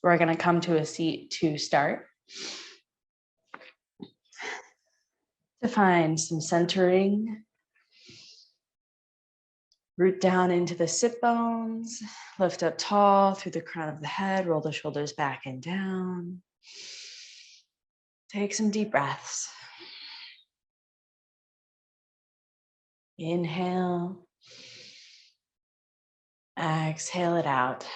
We're going to come to a seat to start. To find some centering. Root down into the sit bones. Lift up tall through the crown of the head. Roll the shoulders back and down. Take some deep breaths. Inhale. Exhale it out.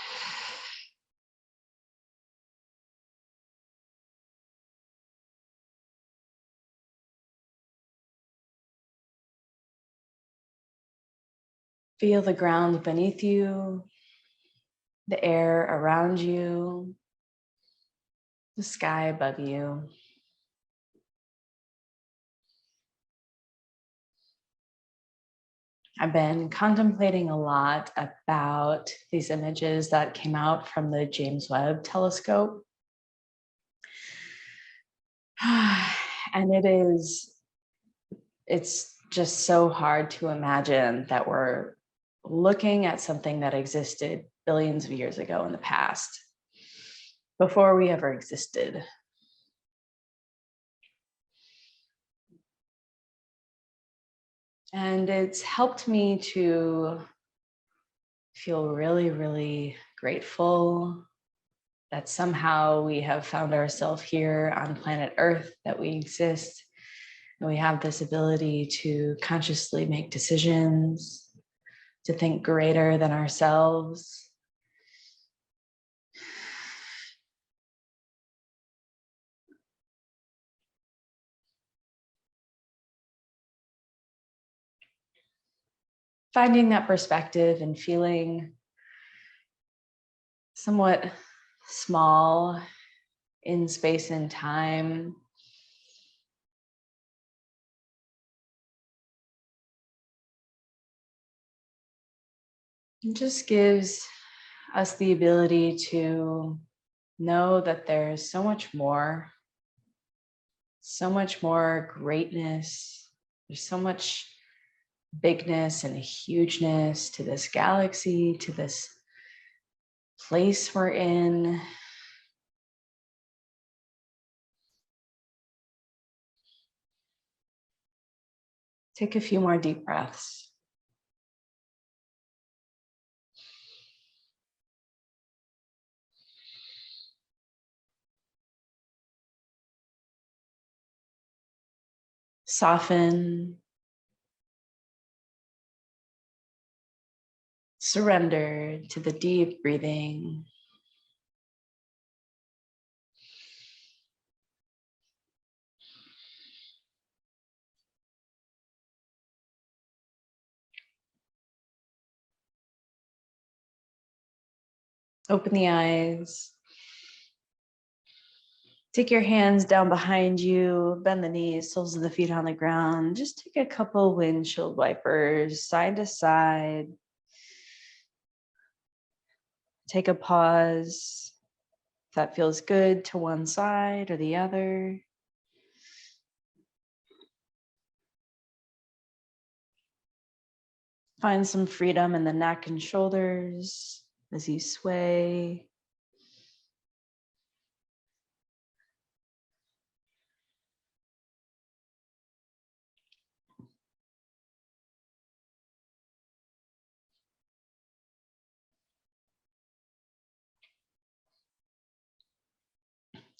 Feel the ground beneath you, the air around you, the sky above you. I've been contemplating a lot about these images that came out from the James Webb telescope. And it's just so hard to imagine that we're looking at something that existed billions of years ago in the past, before we ever existed. And it's helped me to feel really, really grateful that somehow we have found ourselves here on planet Earth, that we exist, and we have this ability to consciously make decisions, to think greater than ourselves. Finding that perspective and feeling somewhat small in space and time. It just gives us the ability to know that there's so much more greatness. There's so much bigness and hugeness to this galaxy, to this place we're in. Take a few more deep breaths. Soften. Surrender to the deep breathing. Open the eyes. Take your hands down behind you, bend the knees, soles of the feet on the ground. Just take a couple windshield wipers, side to side. Take a pause. If that feels good to one side or the other. Find some freedom in the neck and shoulders as you sway.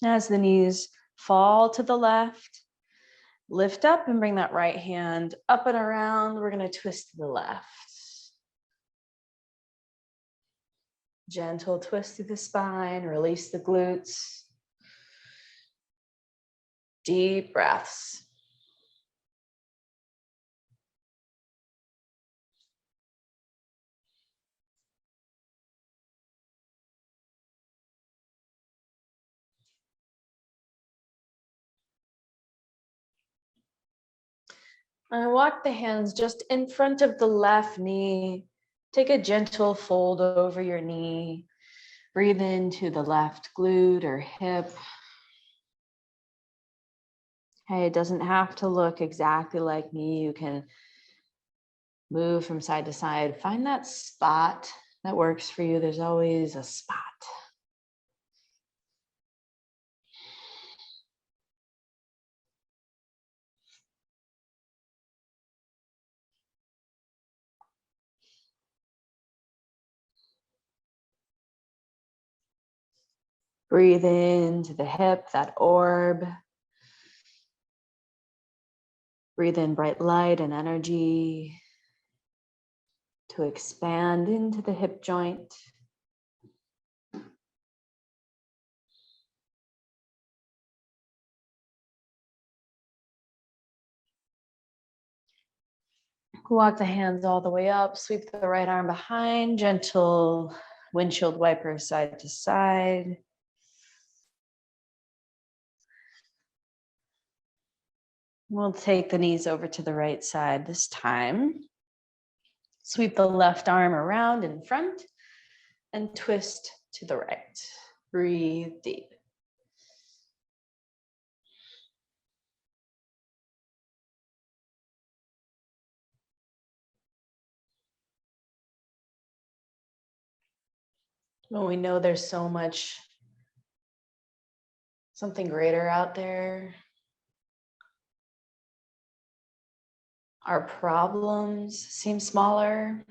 As the knees fall to the left, lift up and bring that right hand up and around. We're going to twist to the left. Gentle twist through the spine, release the glutes. Deep breaths. And walk the hands just in front of the left knee. Take a gentle fold over your knee. Breathe into the left glute or hip. Hey, it doesn't have to look exactly like me. You can move from side to side. Find that spot that works for you. There's always a spot. Breathe into the hip, that orb. Breathe in bright light and energy to expand into the hip joint. Walk the hands all the way up, sweep the right arm behind, gentle windshield wiper side to side. We'll take the knees over to the right side this time. Sweep the left arm around in front and twist to the right. Breathe deep. When we know there's so much, something greater out there, our problems seem smaller.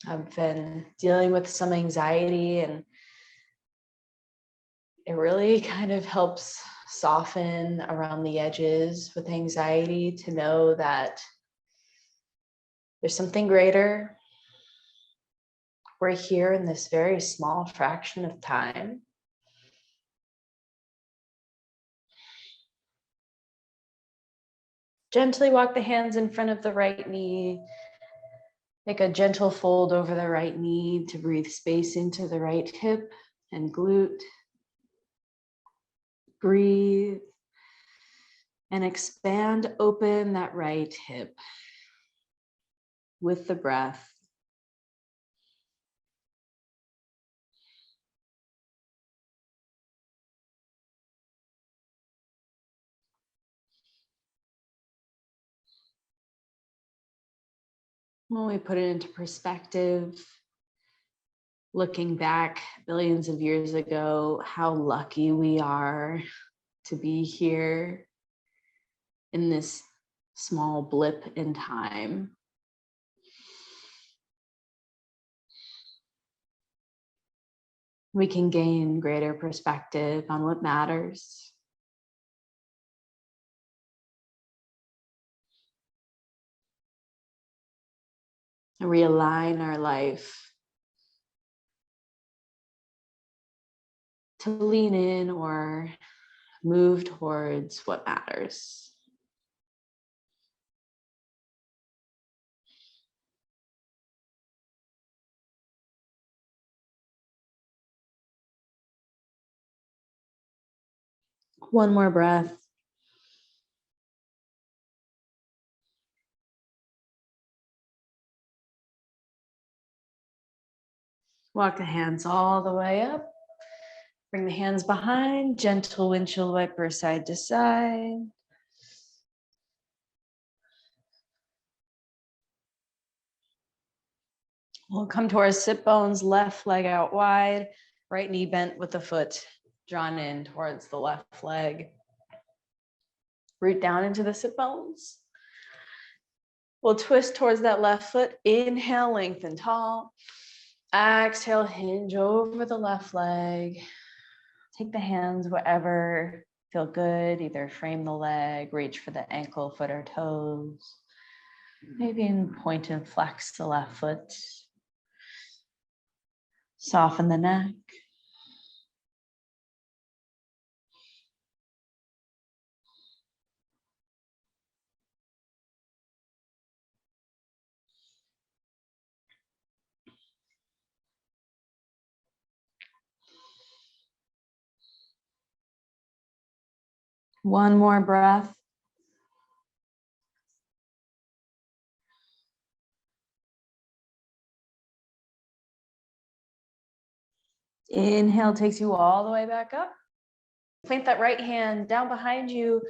I've been dealing with some anxiety, and it really kind of helps soften around the edges with anxiety to know that there's something greater. We're here in this very small fraction of time. Gently walk the hands in front of the right knee. Make a gentle fold over the right knee to breathe space into the right hip and glute. Breathe and expand open that right hip with the breath. When we put it into perspective, looking back billions of years ago, how lucky we are to be here in this small blip in time. We can gain greater perspective on what matters. Realign our life to lean in or move towards what matters. One more breath. Walk the hands all the way up. Bring the hands behind, gentle windshield wiper side to side. We'll come to our sit bones, left leg out wide, right knee bent with the foot drawn in towards the left leg. Root down into the sit bones. We'll twist towards that left foot. Inhale, lengthen tall. Exhale, hinge over the left leg. Take the hands wherever feel good. Either frame the leg, reach for the ankle, foot, or toes. Maybe in point and flex the left foot. Soften the neck. One more breath. Inhale takes you all the way back up. Plant that right hand down behind you.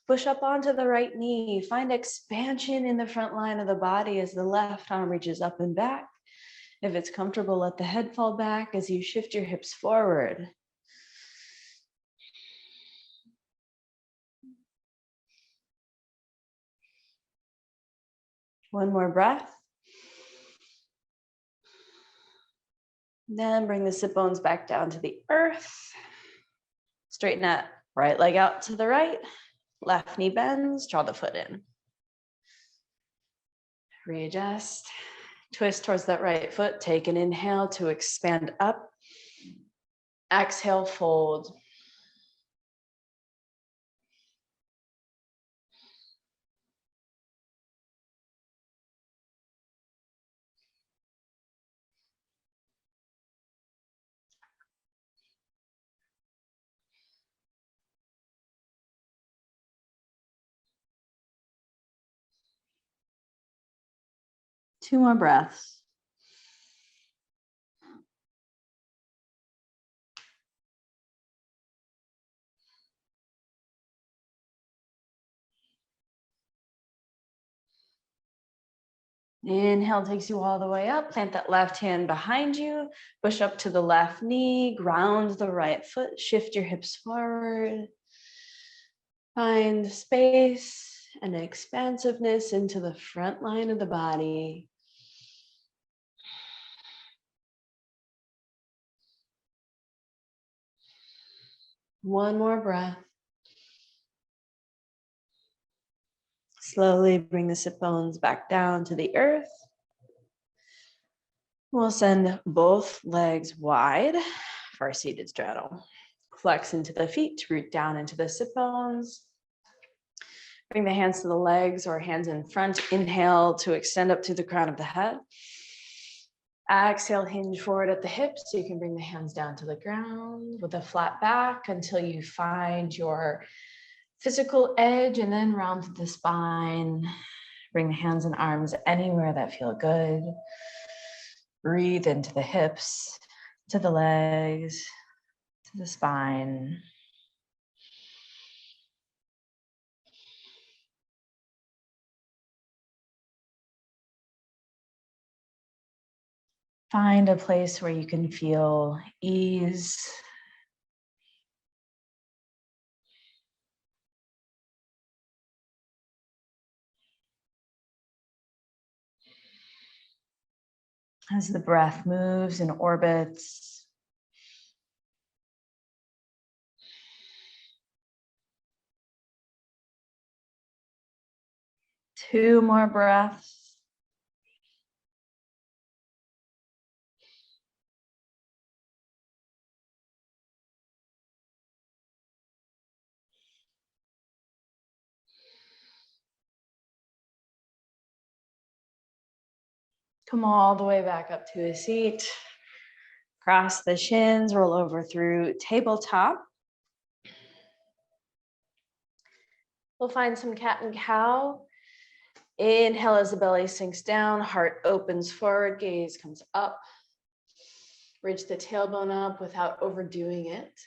Push up onto the right knee. Find expansion in the front line of the body as the left arm reaches up and back. If it's comfortable, let the head fall back as you shift your hips forward. One more breath. Then bring the sit bones back down to the earth. Straighten that right leg out to the right. Left knee bends, draw the foot in. Readjust. Twist towards that right foot. Take an inhale to expand up. Exhale, fold. Two more breaths. Inhale takes you all the way up. Plant that left hand behind you. Push up to the left knee. Ground the right foot. Shift your hips forward. Find space and expansiveness into the front line of the body. One more breath. Slowly bring the sit bones back down to the earth. We'll send both legs wide for our seated straddle. Flex into the feet, root down into the sit bones. Bring the hands to the legs or hands in front. Inhale to extend up to the crown of the head. Exhale, hinge forward at the hips. So you can bring the hands down to the ground with a flat back until you find your physical edge, and then round to the spine. Bring the hands and arms anywhere that feel good. Breathe into the hips, to the legs, to the spine. Find a place where you can feel ease. As the breath moves and orbits. Two more breaths. Come all the way back up to a seat. Cross the shins, roll over through tabletop. We'll find some cat and cow. Inhale as the belly sinks down, heart opens forward, gaze comes up. Reach the tailbone up without overdoing it.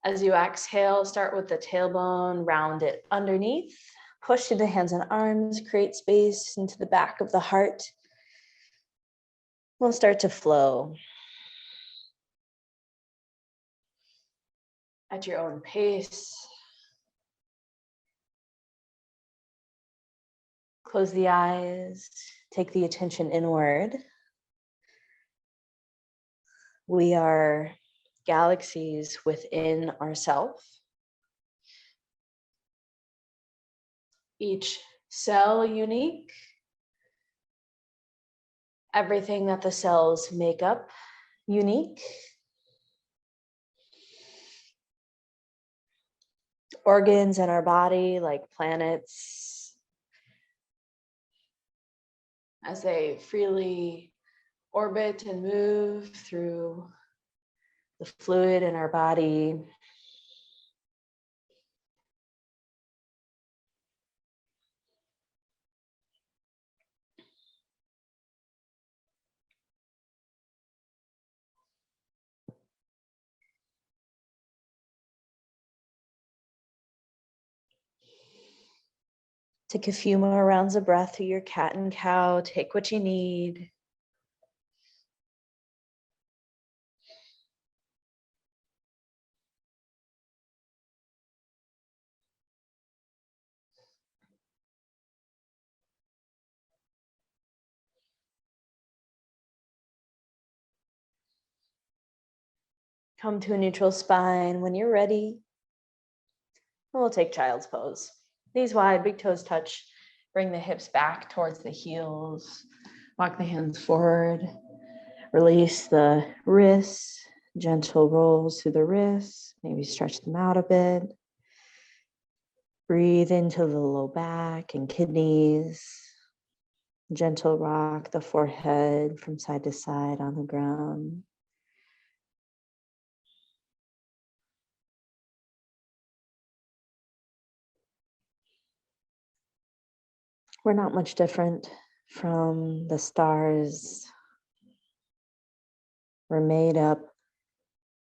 As you exhale, start with the tailbone, round it underneath. Push through the hands and arms, create space into the back of the heart. We'll start to flow at your own pace. Close the eyes, take the attention inward. We are galaxies within ourselves. Each cell unique. Everything that the cells make up unique. Organs in our body like planets, as they freely orbit and move through the fluid in our body. Take a few more rounds of breath through your cat and cow. Take what you need. Come to a neutral spine. When you're ready, we'll take child's pose. Knees wide, big toes touch. Bring the hips back towards the heels. Walk the hands forward. Release the wrists. Gentle rolls through the wrists. Maybe stretch them out a bit. Breathe into the low back and kidneys. Gentle rock the forehead from side to side on the ground. We're not much different from the stars. We're made up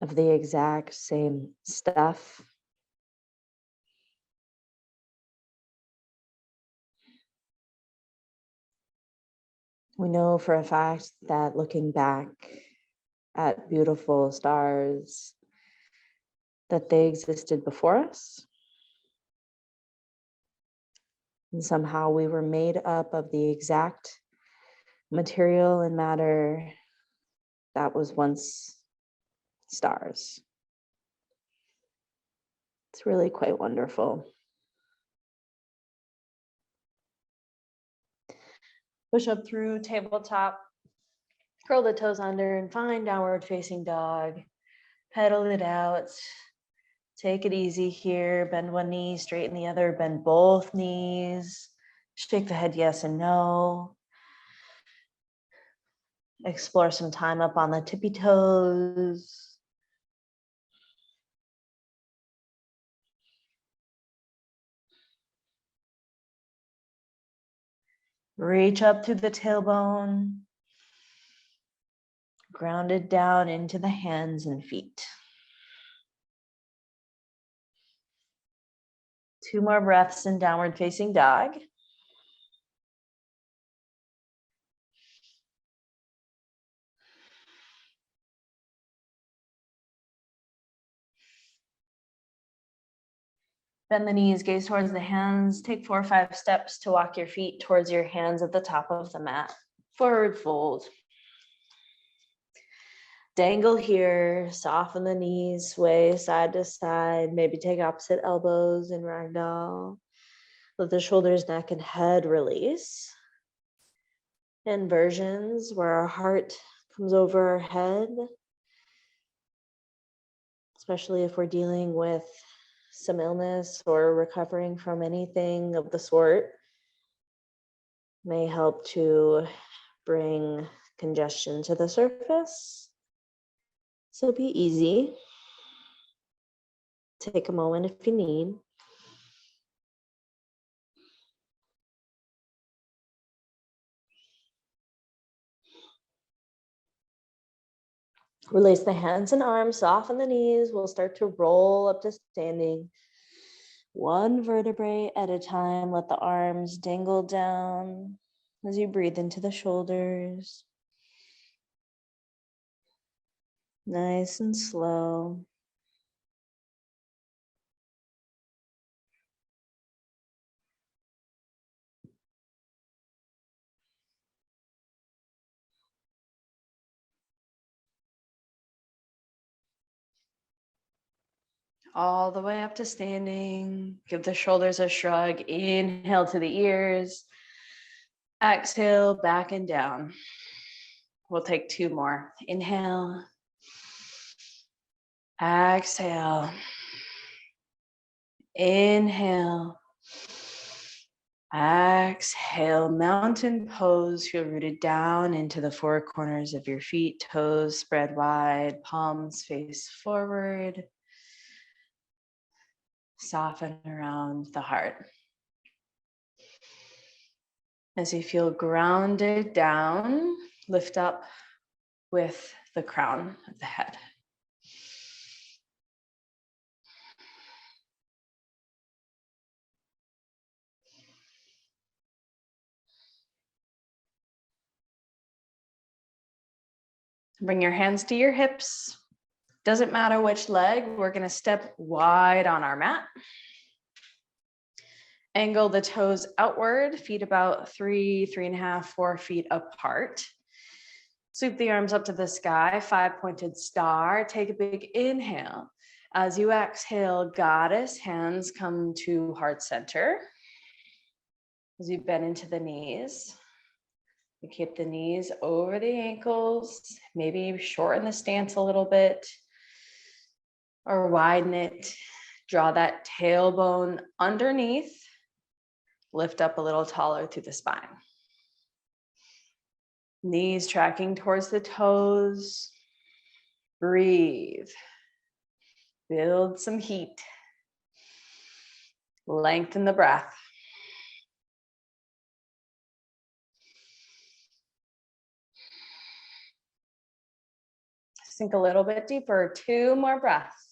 of the exact same stuff. We know for a fact that looking back at beautiful stars, that they existed before us. And somehow we were made up of the exact material and matter that was once stars. It's really quite wonderful. Push up through tabletop, curl the toes under and find downward facing dog. Pedal it out. Take it easy here. Bend one knee, straighten the other, bend both knees. Shake the head yes and no. Explore some time up on the tippy toes. Reach up through the tailbone. Grounded down into the hands and feet. 2 more breaths in downward facing dog. Bend the knees, gaze towards the hands. Take 4 or 5 steps to walk your feet towards your hands at the top of the mat. Forward fold. Dangle here, soften the knees, sway side to side, maybe take opposite elbows in ragdoll. Let the shoulders, neck, and head release. Inversions where our heart comes over our head, especially if we're dealing with some illness or recovering from anything of the sort, may help to bring congestion to the surface. So be easy. Take a moment if you need. Release the hands and arms, soften the knees. We'll start to roll up to standing. 1 vertebrae at a time. Let the arms dangle down as you breathe into the shoulders. Nice and slow. All the way up to standing. Give the shoulders a shrug. Inhale to the ears. Exhale, back and down. We'll take 2 more. Inhale. Exhale. Inhale. Exhale. Mountain pose. Feel rooted down into the 4 corners of your feet. Toes spread wide. Palms face forward. Soften around the heart. As you feel grounded down, lift up with the crown of the head. Bring your hands to your hips. Doesn't matter which leg, we're going to step wide on our mat. Angle the toes outward, feet about 3, 3.5, 4 feet apart. Sweep the arms up to the sky, 5-pointed star. Take a big inhale. As you exhale, goddess, hands come to heart center. As you bend into the knees, you keep the knees over the ankles, maybe shorten the stance a little bit or widen it. Draw that tailbone underneath, lift up a little taller through the spine. Knees tracking towards the toes. Breathe. Build some heat. Lengthen the breath. Sink a little bit deeper. 2 more breaths.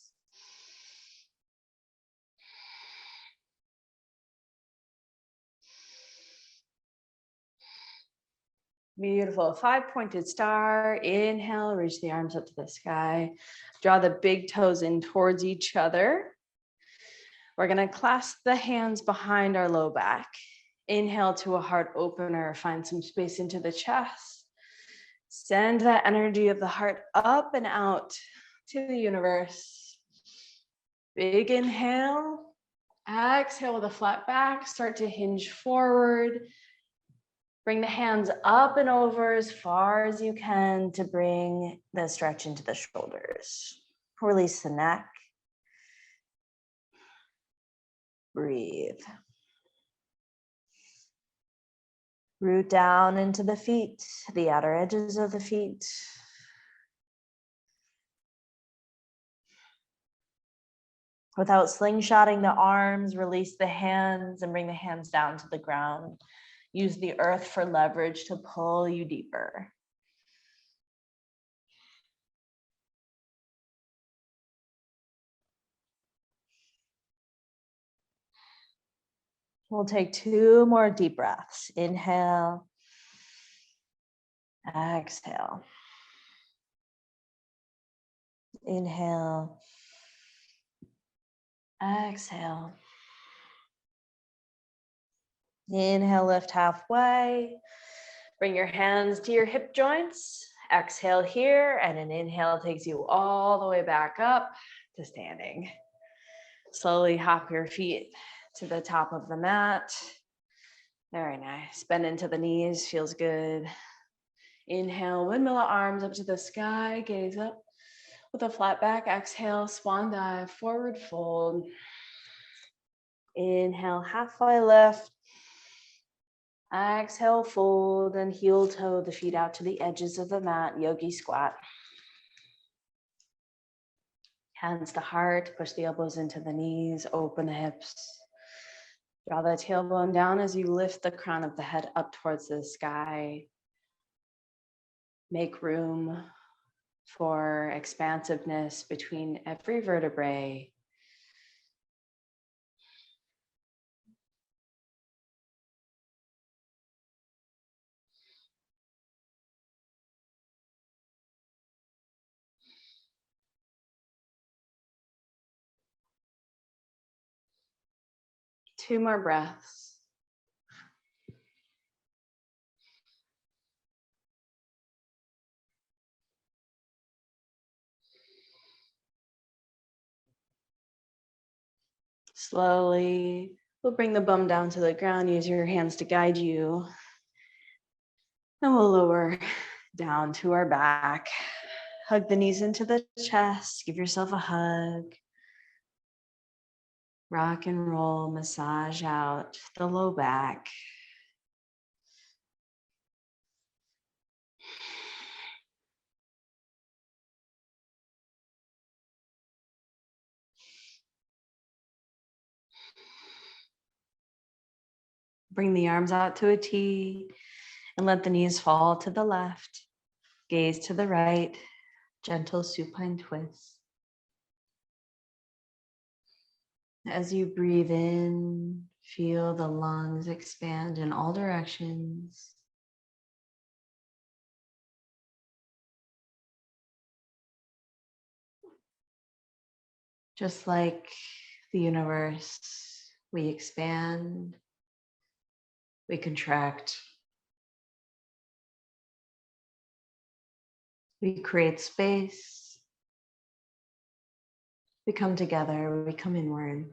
Beautiful. 5-pointed star. Inhale, reach the arms up to the sky. Draw the big toes in towards each other. We're going to clasp the hands behind our low back. Inhale to a heart opener. Find some space into the chest. Send that energy of the heart up and out to the universe. Big inhale. Exhale with a flat back. Start to hinge forward. Bring the hands up and over as far as you can to bring the stretch into the shoulders. Release the neck. Breathe. Root down into the feet, the outer edges of the feet. Without slingshotting the arms, release the hands and bring the hands down to the ground. Use the earth for leverage to pull you deeper. We'll take 2 more deep breaths. Inhale. Exhale. Inhale. Exhale. Inhale, lift halfway. Bring your hands to your hip joints. Exhale here, and an inhale takes you all the way back up to standing. Slowly hop your feet to the top of the mat. Very nice. Bend into the knees, feels good. Inhale, windmill arms up to the sky, gaze up with a flat back. Exhale, swan dive, forward fold. Inhale, halfway lift. Exhale, fold and heel toe the feet out to the edges of the mat, yogi squat. Hands to heart, push the elbows into the knees, open the hips. Draw the tailbone down as you lift the crown of the head up towards the sky. Make room for expansiveness between every vertebrae. Two more breaths. Slowly, we'll bring the bum down to the ground. Use your hands to guide you. And we'll lower down to our back. Hug the knees into the chest. Give yourself a hug. Rock and roll, massage out the low back. Bring the arms out to a T and let the knees fall to the left. Gaze to the right, gentle supine twist. As you breathe in, feel the lungs expand in all directions. Just like the universe, we expand, we contract. We create space. We come together. We come inward.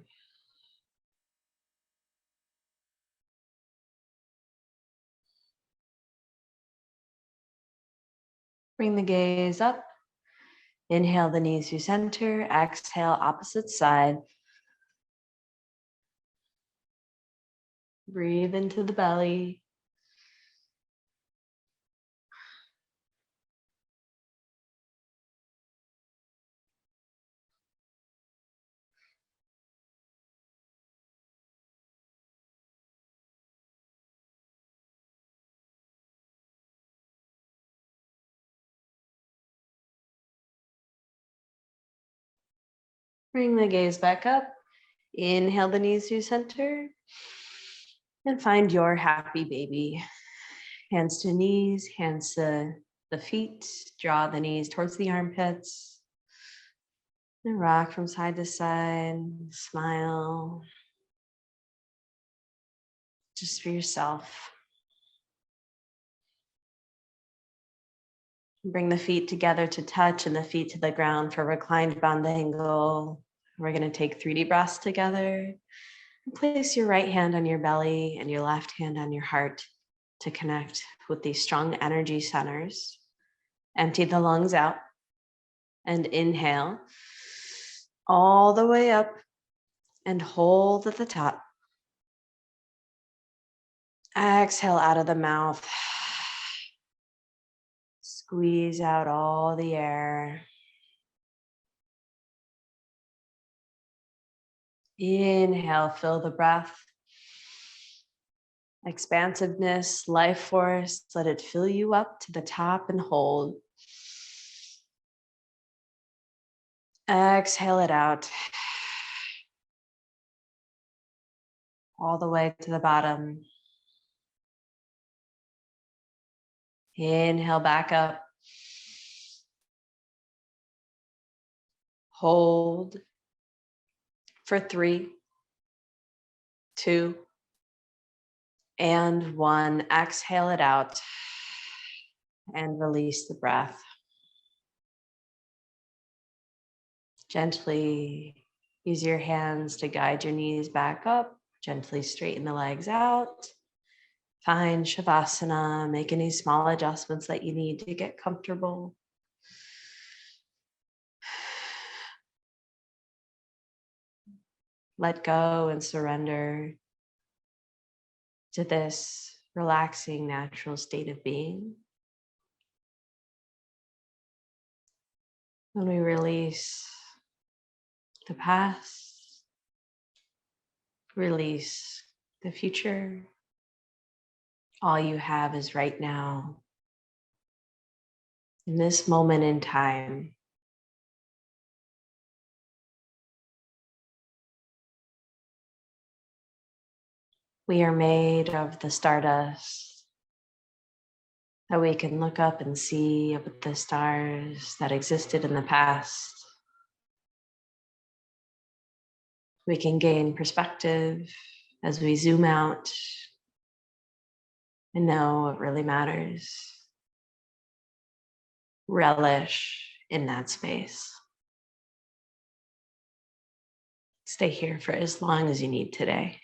Bring the gaze up. Inhale the knees to center. Exhale, opposite side. Breathe into the belly. Bring the gaze back up. Inhale the knees to center. And find your happy baby. Hands to knees, hands to the feet. Draw the knees towards the armpits. And rock from side to side. Smile. Just for yourself. Bring the feet together to touch and the feet to the ground for reclined bound angle. We're going to take 3 deep breaths together. Place your right hand on your belly and your left hand on your heart to connect with these strong energy centers. Empty the lungs out and inhale all the way up and hold at the top. Exhale out of the mouth. Squeeze out all the air. Inhale, fill the breath. Expansiveness, life force, let it fill you up to the top and hold. Exhale it out. All the way to the bottom. Inhale back up. Hold for 3, 2, and 1. Exhale it out and release the breath. Gently use your hands to guide your knees back up. Gently straighten the legs out. Find Shavasana. Make any small adjustments that you need to get comfortable. Let go and surrender to this relaxing, natural state of being. When we release the past, release the future, all you have is right now, in this moment in time. We are made of the stardust that we can look up and see up at the stars that existed in the past. We can gain perspective as we zoom out and know what really matters. Relish in that space. Stay here for as long as you need today.